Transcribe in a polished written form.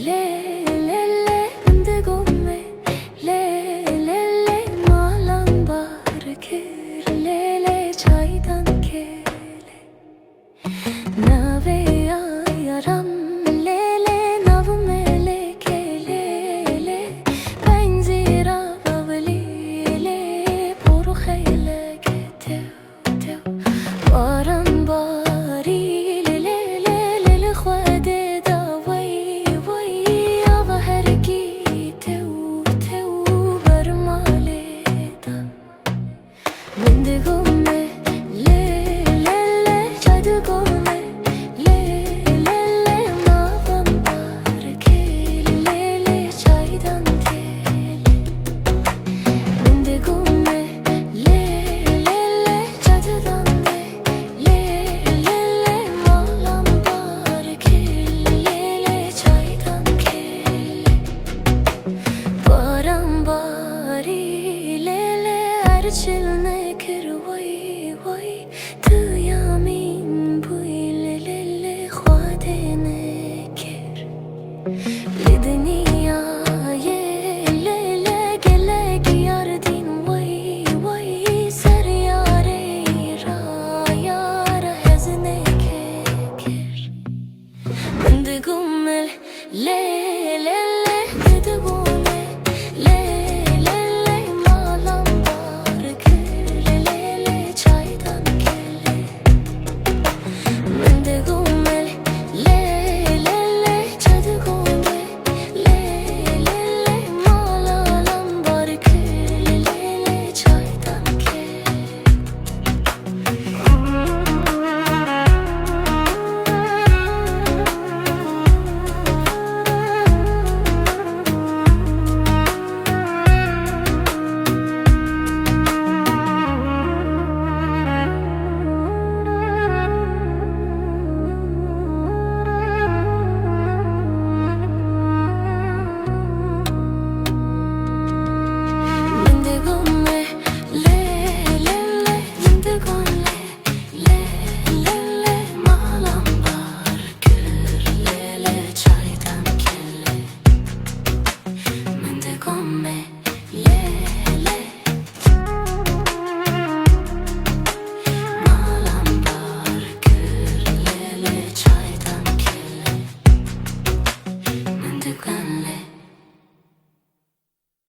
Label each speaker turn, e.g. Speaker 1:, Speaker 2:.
Speaker 1: ले ले ले indigo में ले ले ले malan bar kir ले le çaydan kele nave yaram le le nav mele kele le benzira bavli le por khayle ketev tev varan bari le le le le khwade da way way avher ki tev tev barmale da indigo me le le le çaydan me le le le mavan bar kele le çaydan kele indigo me le le le çaydan me le le le mavan bar kele le çaydan kele varan bari le le erçilne kir way way tıyamin bu le le le khwade ne kir li dünya ye le le gelek yar din way way ser yare ra yar hazne kir indigo mel le